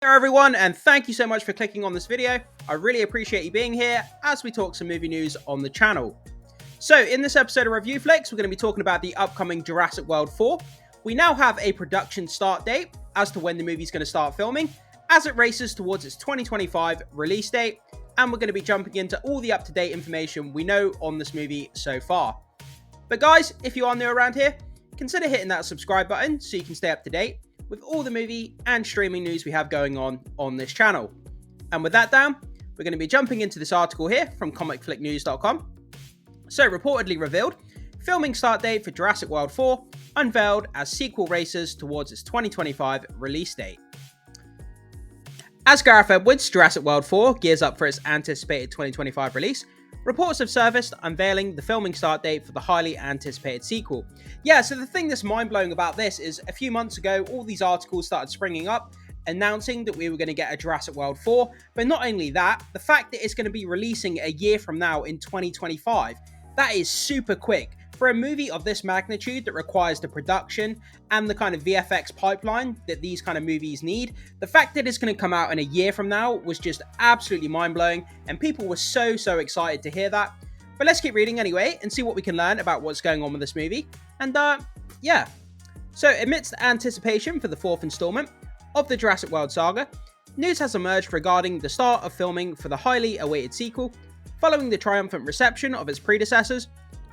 Hello everyone, and thank you so much for clicking on this video. I really appreciate you being here as we talk some movie news on the channel. So in this episode of Review Flicks, we're going to be talking about the upcoming Jurassic World 4. We now have a production start date as to when the movie's going to start filming, as it races towards its 2025 release date, and we're going to be jumping into all the up-to-date information we know on this movie so far. But guys, if you are new around here, consider hitting that subscribe button so you can stay up to date with all the movie and streaming news we have going on this channel. And with that down, we're going to be jumping into this article here from comicflicknews.com. So, reportedly revealed, filming start date for Jurassic World 4 unveiled as sequel races towards its 2025 release date. As Gareth Edwards' Jurassic World 4 gears up for its anticipated 2025 release, reports have surfaced unveiling the filming start date for the highly anticipated sequel. Yeah, so the thing that's mind-blowing about this is a few months ago, all these articles started springing up announcing that we were going to get a Jurassic World 4, but not only that, the fact that it's going to be releasing a year from now in 2025, that is super quick. For a movie of this magnitude that requires the production and the kind of VFX pipeline that these kind of movies need, the fact that it's going to come out in a year from now was just absolutely mind-blowing, and people were so excited to hear that. But let's keep reading anyway and see what we can learn about what's going on with this movie. And yeah. So amidst anticipation for the fourth installment of the Jurassic World saga, news has emerged regarding the start of filming for the highly awaited sequel. Following the triumphant reception of its predecessors,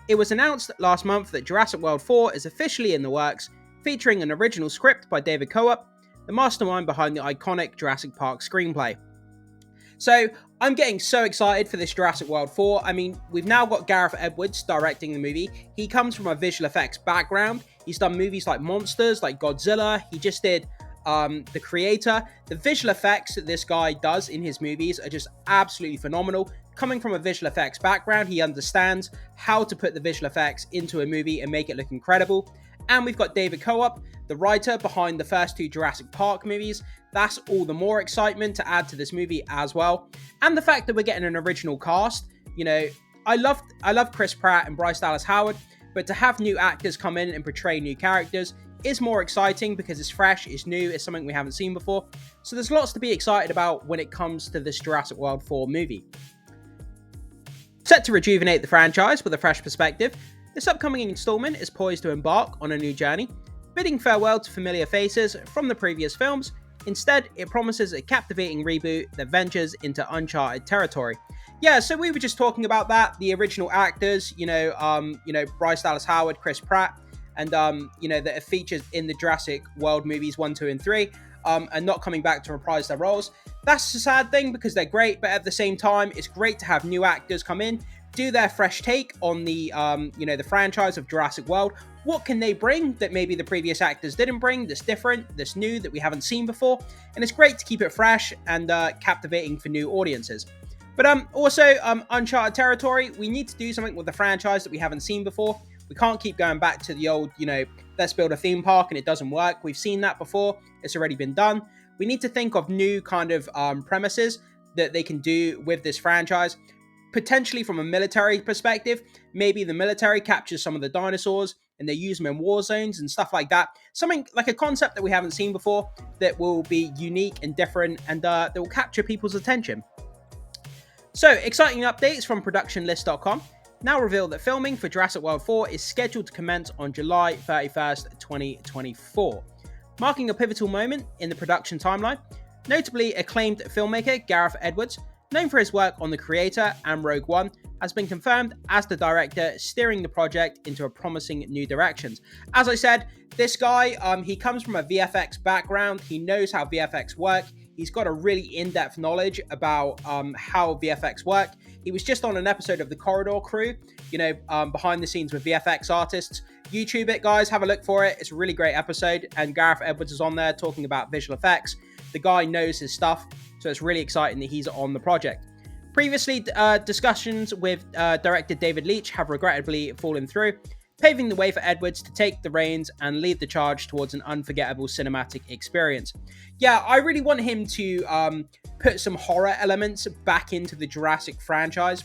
it was announced last month that Jurassic World 4 is officially in the works, featuring an original script by David Coop, the mastermind behind the iconic Jurassic Park screenplay. So, I'm getting so excited for this Jurassic World 4. I mean, we've now got Gareth Edwards directing the movie. He comes from a visual effects background. He's done movies like Monsters, like Godzilla. He just did The Creator. The visual effects that this guy does in his movies are just absolutely phenomenal. Coming from a visual effects background, he understands how to put the visual effects into a movie and make it look incredible. And we've got David Coop, the writer behind the first two Jurassic Park movies. That's all the more excitement to add to this movie as well. And the fact that we're getting an original cast. You know, I love Chris Pratt and Bryce Dallas Howard, but to have new actors come in and portray new characters is more exciting because it's fresh, it's new, it's something we haven't seen before. So there's lots to be excited about when it comes to this Jurassic World 4 movie. Set to rejuvenate the franchise with a fresh perspective, this upcoming installment is poised to embark on a new journey, bidding farewell to familiar faces from the previous films. Instead, it promises a captivating reboot that ventures into uncharted territory. Yeah, so we were just talking about that, the original actors, Bryce Dallas Howard, Chris Pratt, and that are featured in the Jurassic World movies 1, 2, and 3, and not coming back to reprise their roles. That's a sad thing because they're great, but at the same time, it's great to have new actors come in, do their fresh take on the the franchise of Jurassic World. What can they bring that maybe the previous actors didn't bring, that's different, that's new, that we haven't seen before? And it's great to keep it fresh and captivating for new audiences. But also, uncharted territory, we need to do something with the franchise that we haven't seen before. We can't keep going back to the old, let's build a theme park and it doesn't work. We've seen that before. It's already been done. We need to think of new kind of premises that they can do with this franchise. Potentially from a military perspective, maybe the military captures some of the dinosaurs and they use them in war zones and stuff like that. Something like a concept that we haven't seen before that will be unique and different and that will capture people's attention. So, exciting updates from productionlist.com. Now reveal that filming for Jurassic World 4 is scheduled to commence on July 31st, 2024, marking a pivotal moment in the production timeline. Notably, acclaimed filmmaker Gareth Edwards, known for his work on The Creator and Rogue One, has been confirmed as the director, steering the project into a promising new directions. As I said, this guy, he comes from a VFX background. He knows how VFX work. He's got a really in-depth knowledge about how VFX work. He was just on an episode of The Corridor Crew, behind the scenes with VFX artists. YouTube it, guys. Have a look for it. It's a really great episode. And Gareth Edwards is on there talking about visual effects. The guy knows his stuff, so it's really exciting that he's on the project. Previously, discussions with director David Leitch have regrettably fallen through, paving the way for Edwards to take the reins and lead the charge towards an unforgettable cinematic experience. Yeah, I really want him to put some horror elements back into the Jurassic franchise.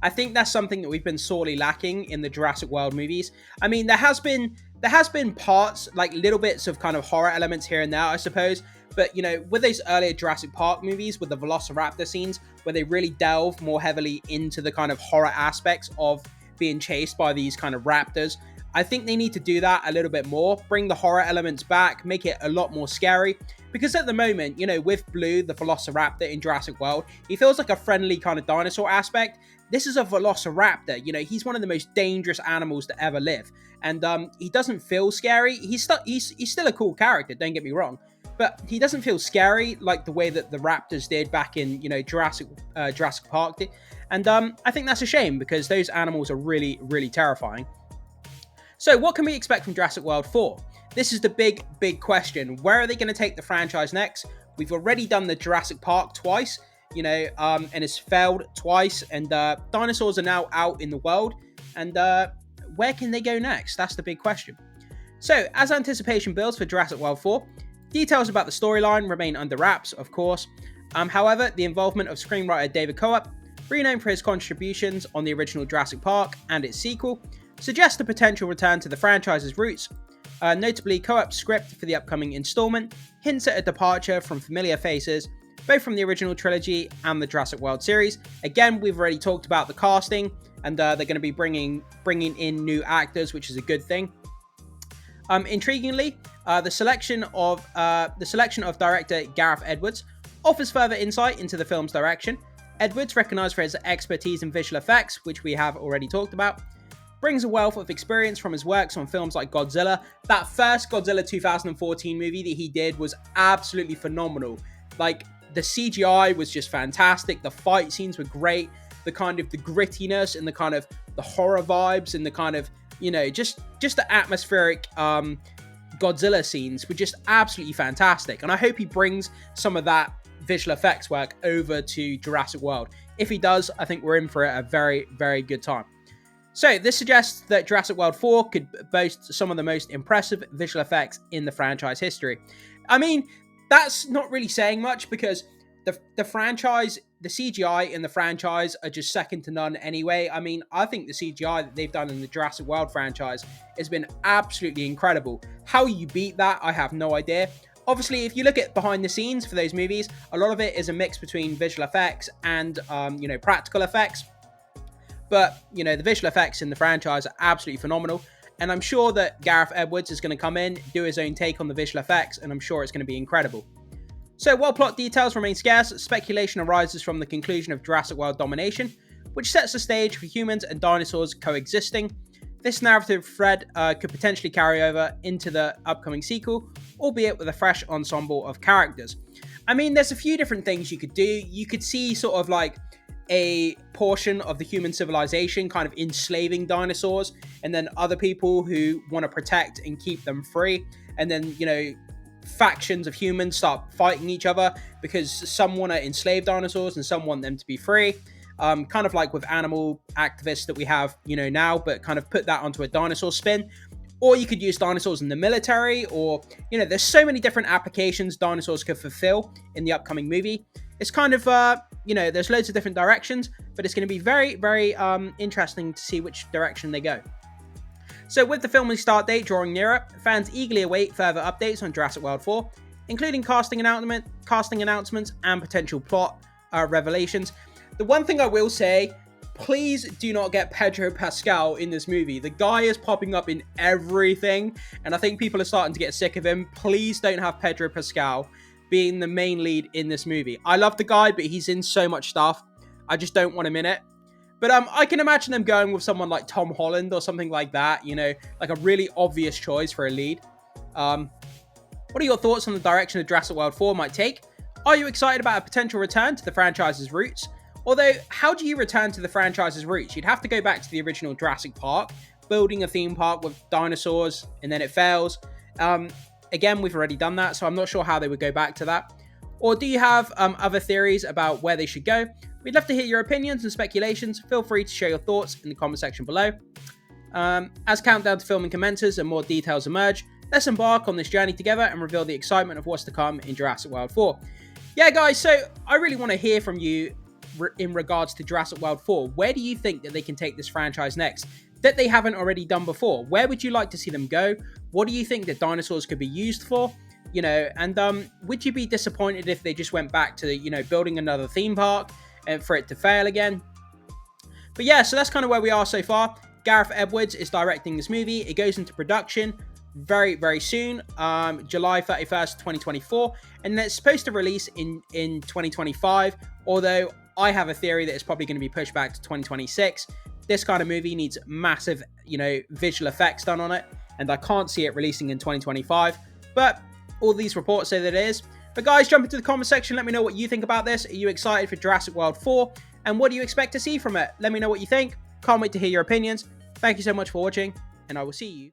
I think that's something that we've been sorely lacking in the Jurassic World movies. I mean, there has been parts, like little bits of kind of horror elements here and there, I suppose, But, with those earlier Jurassic Park movies, with the Velociraptor scenes, where they really delve more heavily into the kind of horror aspects of being chased by these kind of raptors, I think they need to do that a little bit more, bring the horror elements back, make it a lot more scary. Because at the moment, with Blue, the Velociraptor in Jurassic World, he feels like a friendly kind of dinosaur aspect. This is a Velociraptor, he's one of the most dangerous animals to ever live. And he doesn't feel scary. He's still a cool character, don't get me wrong. But he doesn't feel scary like the way that the raptors did back in, Jurassic Park did. And I think that's a shame, because those animals are really, really terrifying. So what can we expect from Jurassic World 4? This is the big, big question. Where are they going to take the franchise next? We've already done the Jurassic Park twice, and it's failed twice. And dinosaurs are now out in the world. And where can they go next? That's the big question. So, as anticipation builds for Jurassic World 4, details about the storyline remain under wraps, of course. However, the involvement of screenwriter David Coop, renowned for his contributions on the original Jurassic Park and its sequel, suggests a potential return to the franchise's roots. Notably, Coop's script for the upcoming installment hints at a departure from familiar faces, both from the original trilogy and the Jurassic World series. Again, we've already talked about the casting, and they're going to be bringing in new actors, which is a good thing. Intriguingly, the selection of director Gareth Edwards offers further insight into the film's direction. Edwards, recognised for his expertise in visual effects, which we have already talked about, brings a wealth of experience from his works on films like Godzilla. That first Godzilla 2014 movie that he did was absolutely phenomenal. Like, the CGI was just fantastic, the fight scenes were great, the kind of the grittiness and the kind of the horror vibes and the kind of, just the atmospheric Godzilla scenes were just absolutely fantastic. And I hope he brings some of that visual effects work over to Jurassic World. If he does, I think we're in for a very, very good time. So this suggests that Jurassic World 4 could boast some of the most impressive visual effects in the franchise history. I mean, that's not really saying much, because the franchise, the CGI in the franchise are just second to none anyway. I mean, I think the CGI that they've done in the Jurassic World franchise has been absolutely incredible. How you beat that, I have no idea. Obviously, if you look at behind the scenes for those movies, a lot of it is a mix between visual effects and, practical effects. But, the visual effects in the franchise are absolutely phenomenal. And I'm sure that Gareth Edwards is going to come in, do his own take on the visual effects, and I'm sure it's going to be incredible. So while plot details remain scarce, speculation arises from the conclusion of Jurassic World domination, which sets the stage for humans and dinosaurs coexisting. This narrative thread could potentially carry over into the upcoming sequel, albeit with a fresh ensemble of characters. I mean, there's a few different things you could do. You could see sort of like a portion of the human civilization kind of enslaving dinosaurs, and then other people who want to protect and keep them free. And then, factions of humans start fighting each other because some want to enslave dinosaurs and some want them to be free. Kind of like with animal activists that we have, now, but kind of put that onto a dinosaur spin. Or you could use dinosaurs in the military, or, there's so many different applications dinosaurs could fulfill in the upcoming movie. It's kind of, there's loads of different directions, but it's going to be very, very interesting to see which direction they go. So with the filming start date drawing nearer, fans eagerly await further updates on Jurassic World 4, including casting announcements and potential plot revelations. The one thing I will say, please do not get Pedro Pascal in this movie. The guy is popping up in everything, and I think people are starting to get sick of him. Please don't have Pedro Pascal being the main lead in this movie. I love the guy, but he's in so much stuff. I just don't want him in it. But I can imagine them going with someone like Tom Holland or something like that, like a really obvious choice for a lead. What are your thoughts on the direction of Jurassic World 4 might take? Are you excited about a potential return to the franchise's roots? Although, how do you return to the franchise's roots? You'd have to go back to the original Jurassic Park, building a theme park with dinosaurs, and then it fails. Again, we've already done that, so I'm not sure how they would go back to that. Or do you have other theories about where they should go? We'd love to hear your opinions and speculations. Feel free to share your thoughts in the comment section below. As countdown to filming commences and more details emerge, let's embark on this journey together and reveal the excitement of what's to come in Jurassic World 4. Yeah, guys, so I really want to hear from you in regards to Jurassic World 4. Where do you think that they can take this franchise next that they haven't already done before? Where would you like to see them go? What do you think that dinosaurs could be used for? you know, and would you be disappointed if they just went back to, you know, building another theme park and for it to fail again? But yeah, so that's kind of where we are so far. Gareth Edwards is directing this movie. It goes into production very, very soon, July 31st, 2024, and it's supposed to release in 2025, although I have a theory that it's probably going to be pushed back to 2026. This kind of movie needs massive, you know, visual effects done on it, and I can't see it releasing in 2025, but all these reports say that it is. But guys, jump into the comment section, let me know what you think about this. Are you excited for Jurassic World 4? And what do you expect to see from it? Let me know what you think. Can't wait to hear your opinions. Thank you so much for watching, and I will see you